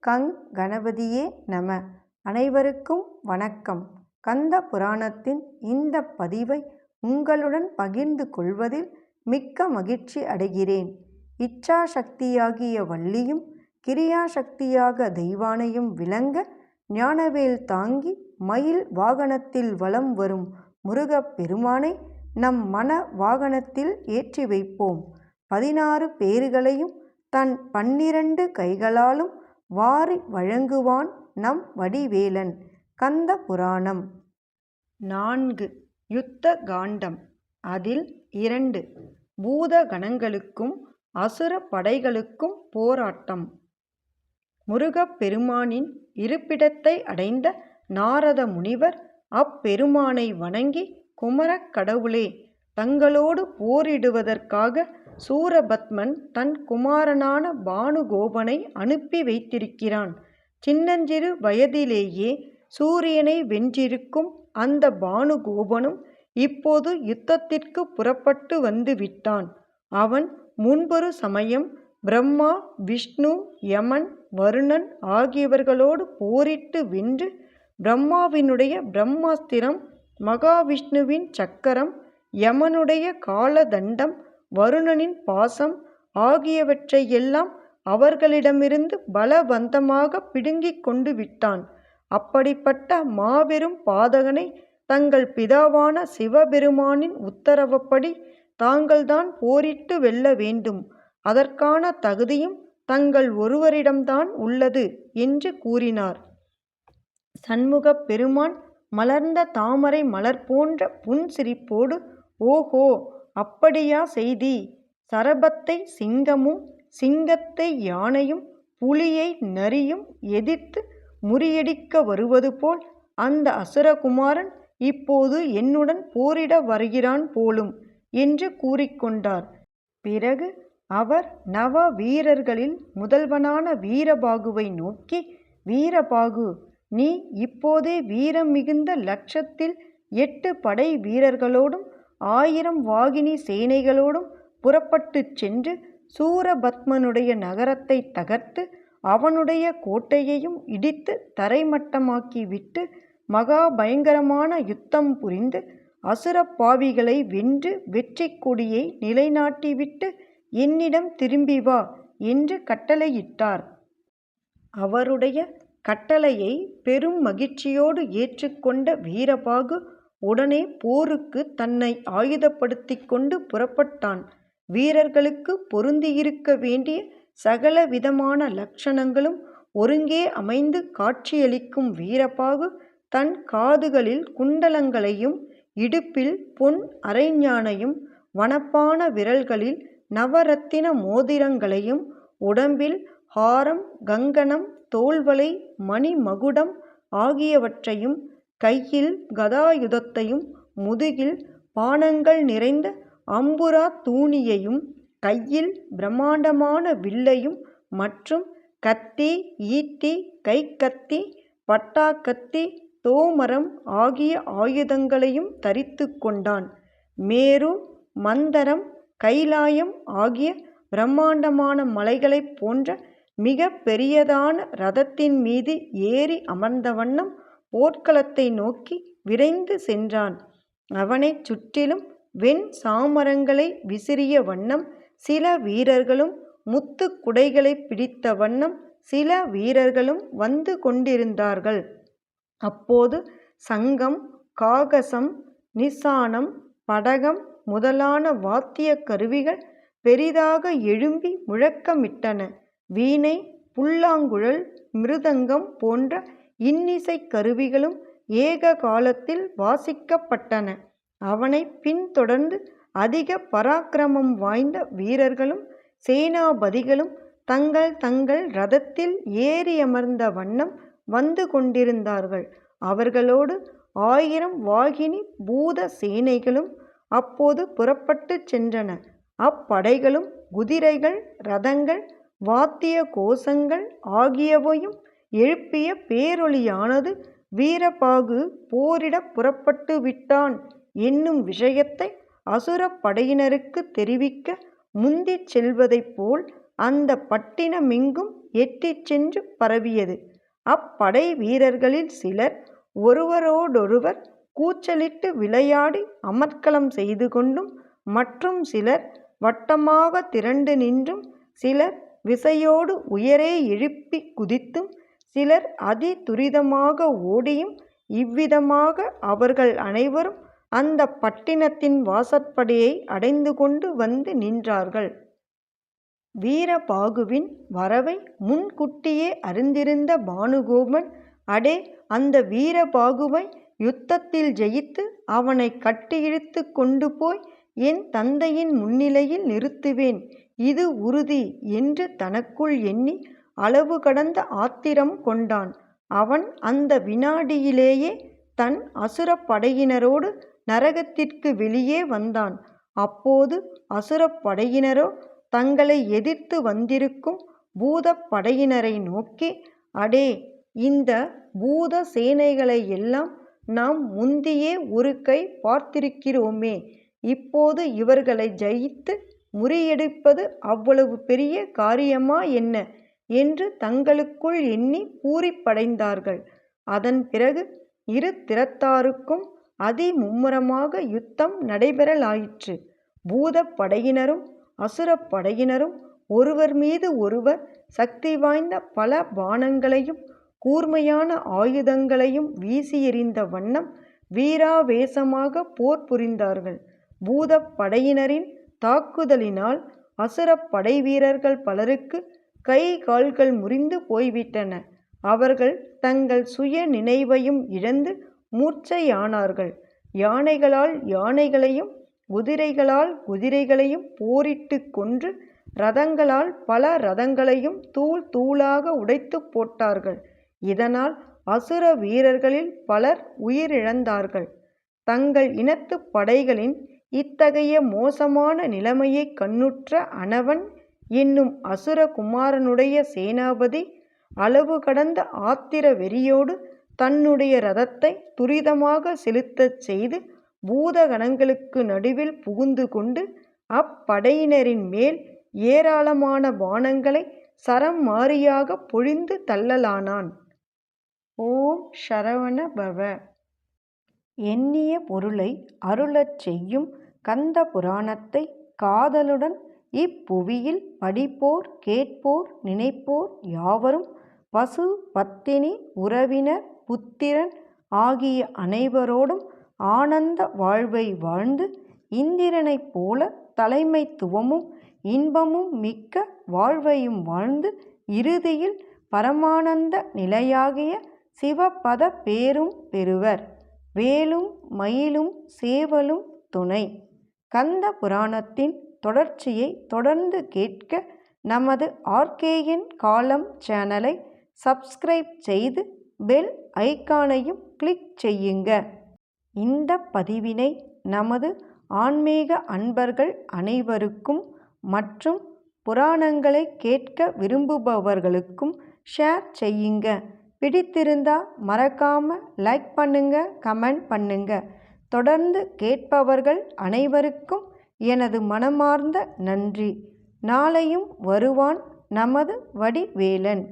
கங் கணபதியே நம. அனைவருக்கும் வணக்கம். கந்த புராணத்தின் இந்த பதிவை உங்களுடன் பகிர்ந்து கொள்வதில் மிக்க மகிழ்ச்சி அடைகிறேன். இச்சா சக்தியாகிய வள்ளியும் கிரியா சக்தியாக தெய்வானையும் விளங்க ஞானவேல் தாங்கி மயில் வாகனத்தில் வலம் வரும் முருகப் பெருமானை நம் மன வாகனத்தில் ஏற்றி வைப்போம். 16 பேறுகளையும் தன் 12 கைகளாலும் வாரி வழங்குவான் நம் வடிவேலன். கந்த புராணம் 4 யுத்த காண்டம். அதில் 2 பூத கணங்களுக்கும் அசுர படைகளுக்கும் போராட்டம். முருகப் பெருமானின் இருப்பிடத்தை அடைந்த நாரத முனிவர் அப்பெருமானை வணங்கி, குமரக் கடவுளே, தங்களோடு போரிடுவதற்காக சூரபத்மன் தன் குமாரனான பானுகோபனை அனுப்பி வைத்திருக்கிறான். சின்னஞ்சிறு வயதிலேயே சூரியனை வென்றிருக்கும் அந்த பானுகோபனும் இப்போது யுத்தத்திற்கு புறப்பட்டு வந்து விட்டான். அவன் முன்பொரு சமயம் பிரம்மா, விஷ்ணு, யமன், வருணன் ஆகியவர்களோடு போரிட்டு வென்று பிரம்மாவினுடைய பிரம்மாஸ்திரம், மகாவிஷ்ணுவின் சக்கரம், யமனுடைய காலதண்டம், வருணனின் பாசம் ஆகியவற்றையெல்லாம் அவர்களிடமிருந்து பலவந்தமாக பிடுங்கிக் கொண்டு விட்டான். அப்படிப்பட்ட மாபெரும் பாதகனை தங்கள் பிதாவான சிவபெருமானின் உத்தரவுப்படி தாங்கள்தான் போரிட்டு வெல்ல வேண்டும். அதற்கான தகுதியும் தங்கள் ஒருவரிடம்தான் உள்ளது என்று கூறினார். சண்முகப் பெருமான் மலர்ந்த தாமரை மலர் போன்ற புன்சிரிப்போடு, ஓஹோ, அப்படியா செய்தி? சரபத்தை சிங்கமும், சிங்கத்தை யானையும், புலியை நரியும் எதிர்த்து முறியடிக்க வருவது போல் அந்த அசுரகுமாரன் இப்போது என்னுடன் போரிட வருகிறான் போலும் என்று கூறிக்கொண்டார். பிறகு அவர் நவ வீரர்களில் முதல்வனான வீரபாகுவை நோக்கி, வீரபாகு, நீ இப்போதே வீரம் மிகுந்த லட்சத்தில் 8 படை வீரர்களோடும் 1000 வாகினி சேனைகளோடும் புறப்பட்டுச் சென்று சூரபத்மனுடைய நகரத்தை தகர்த்து அவனுடைய கோட்டையையும் இடித்து தரைமட்டமாக்கி விட்டு மகா பயங்கரமான யுத்தம் புரிந்து அசுரப்பாவிகளை வென்று வெற்றி கொடியை நிலைநாட்டிவிட்டு என்னிடம் திரும்பி வா என்று கட்டளையிட்டார். அவருடைய கட்டளையை பெரும் மகிழ்ச்சியோடு ஏற்றுக்கொண்ட வீரபாகு உடனே போருக்கு தன்னை ஆயுதப்படுத்தி கொண்டு புறப்பட்டான். வீரர்களுக்கு பொருந்தியிருக்க வேண்டிய சகல விதமான லட்சணங்களும் ஒருங்கே அமைந்து காட்சியளிக்கும் வீரபாகு தன் காதுகளில் குண்டலங்களையும், இடுப்பில் பொன் அரைஞானையும், வனப்பான விரல்களில் நவரத்தின மோதிரங்களையும், உடம்பில் ஹாரம், கங்கணம், தோள்வளை, மணிமகுடம் ஆகியவற்றையும், கையில் கதாயுதத்தையும், முதுகில் பானங்கள் நிறைந்த அம்புரா தூணியையும், கையில் பிரம்மாண்டமான வில்லையும் மற்றும் கத்தி, ஈட்டி, கைக்கத்தி, பட்டாக்கத்தி, தோமரம் ஆகிய ஆயுதங்களையும் தரித்து கொண்டான். மேரு, மந்தரம், கைலாயம் ஆகிய பிரம்மாண்டமான மலைகளைப் போன்ற மிக பெரியதான ரதத்தின் மீது ஏறி அமர்ந்த வண்ணம் போர்க்களத்தை நோக்கி விரைந்து சென்றான். அவனைச் சுற்றிலும் வெண் சாமரங்களை விசிறிய வண்ணம் சில வீரர்களும், முத்து குடைகளை பிடித்த வண்ணம் சில வீரர்களும் வந்து கொண்டிருந்தார்கள். அப்போது சங்கம், காகசம், நிசானம், படகம் முதலான வாத்திய கருவிகள் பெரிதாக எழும்பி முழக்கமிட்டன. வீணை, புல்லாங்குழல், மிருதங்கம் போன்ற இன்னிசை கருவிகளும் ஏக காலத்தில் வாசிக்கப்பட்டன. அவனை பின்தொடர்ந்து அதிக பராக்கிரமம் வாய்ந்த வீரர்களும் சேனாபதிகளும் தங்கள் தங்கள் ரதத்தில் ஏறியமர்ந்த வண்ணம் வந்து கொண்டிருந்தார்கள். அவர்களோடு 1000 வாகினி பூத சேனைகளும் அப்போது புறப்பட்டுச் சென்றன. அப்படைகளும் குதிரைகள், ரதங்கள், வாத்திய கோஷங்கள் ஆகியவையும் எழுப்பிய பேரொலியானது வீரபாகு போரிட புறப்பட்டு விட்டான் என்னும் விஷயத்தை அசுரப் படையினருக்கு தெரிவிக்க முந்திச் செல்வதைப் போல் அந்த பட்டினமெங்கும் எட்டிச் சென்று பரவியது. அப்படை வீரர்களில் சிலர் ஒருவரோடொருவர் கூச்சலிட்டு விளையாடி அமர்க்களம் செய்து கொண்டும், மற்றும் சிலர் வட்டமாக திரண்டு நின்றும், சிலர் விசையோடு உயரே எழுப்பி குதித்தும், சிலர் அதி துரிதமாக ஓடியும், இவ்விதமாக அவர்கள் அனைவரும் அந்த பட்டினத்தின் வாசற்படியை அடைந்து கொண்டு வந்து நின்றார்கள். வீரபாகுவின் வரவை முன்கூட்டியே அறிந்திருந்த பானுகோபன், அடே, அந்த வீரபாகுவை யுத்தத்தில் ஜெயித்து அவனை கட்டியிழுத்து கொண்டு போய் என் தந்தையின் முன்னிலையில் நிறுத்துவேன், இது உறுதி என்று தனக்குள் எண்ணி அளவு கடந்த ஆத்திரம் கொண்டான். அவன் அந்த வினாடியிலேயே தன் அசுரப் படையினரோடு நரகத்திற்கு வெளியே வந்தான். அப்போது அசுரப் படையினரோ தங்களை எதிர்த்து வந்திருக்கும் பூதப் படையினரை நோக்கி, அடே, இந்த பூத சேனைகளை எல்லாம் நாம் முந்தியே ஒரு கை பார்த்திருக்கிறோமே, இப்போது இவர்களை ஜெயித்து முறியடிப்பது அவ்வளவு பெரிய காரியமா என்ன என்று தங்களுக்குள் எண்ணி பூரிப்படைந்தார்கள். அதன் பிறகு இரு திறத்தாருக்கும் அதிமும்முரமாக யுத்தம் நடைபெறலாயிற்று. பூதப் படையினரும் அசுரப் படையினரும் ஒருவர் மீது ஒருவர் சக்தி வாய்ந்த பல பாணங்களையும் கூர்மையான ஆயுதங்களையும் வீசி எறிந்த வண்ணம் வீராவேசமாக போர் புரிந்தார்கள். பூதப் படையினரின் தாக்குதலினால் அசுரப் படை வீரர்கள் பலருக்கு கை கால்கள் முறிந்து போய்விட்டன. அவர்கள் தங்கள் சுய நினைவையும் இழந்து மூர்ச்சையானார்கள். யானைகளால் யானைகளையும் குதிரைகளால் குதிரைகளையும் போரிட்டு கொன்று, இரதங்களால் பல இரதங்களையும் தூள் தூளாக உடைத்து போட்டார்கள். இதனால் அசுர வீரர்களில் பலர் உயிரிழந்தார்கள். தங்கள் இனத்து படைகளின் இத்தகைய மோசமான நிலைமையை கண்ணுற்ற அனவன் என்னும் அசுர குமாரனுடைய சேனாபதி அளவு கடந்த ஆத்திர வெறியோடு தன்னுடைய இரதத்தை துரிதமாக செலுத்தச் செய்து பூதகணங்களுக்கு நடுவில் புகுந்து கொண்டு அப்படையினரின் மேல் ஏராளமான பாணங்களை சரம் மாறியாக பொழிந்து தள்ளலானான். ஓம் சரவண பவ. எண்ணிய பொருளை அருளச் செய்யும் கந்த புராணத்தை காதலுடன் இப்புவியில் படிப்போர் கேட்போர் நினைப்போர் யாவரும் பசு பத்தினி உறவினர் புத்திரன் ஆகிய அனைவரோடும் ஆனந்த வாழ்வை வாழ்ந்து இந்திரனைப் போல தலைமைத்துவமும் இன்பமும் மிக்க வாழ்வையும் வாழ்ந்து இறுதியில் பரமானந்த நிலையாகிய சிவபத பேரும் பெறுவர். வேலும் மயிலும் சேவலும் துணை. கந்த புராணத்தின் தொடர்ச்சியை தொடர்ந்து கேட்க நமது ஆர்கேஎன் காலம் சேனலை சப்ஸ்கிரைப் செய்து பெல் ஐகானையும் கிளிக் செய்யுங்க. இந்த பதிவினை நமது ஆன்மீக அன்பர்கள் அனைவருக்கும் மற்றும் புராணங்களை கேட்க விரும்புபவர்களுக்கும் ஷேர் செய்யுங்க. பிடித்திருந்தா மறக்காம லைக் பண்ணுங்க, கமெண்ட் பண்ணுங்க. தொடர்ந்து கேட்பவர்கள் அனைவருக்கும் எனது மனமார்ந்த நன்றி. நாளையும் வருவான் நமது வடிவேலன்.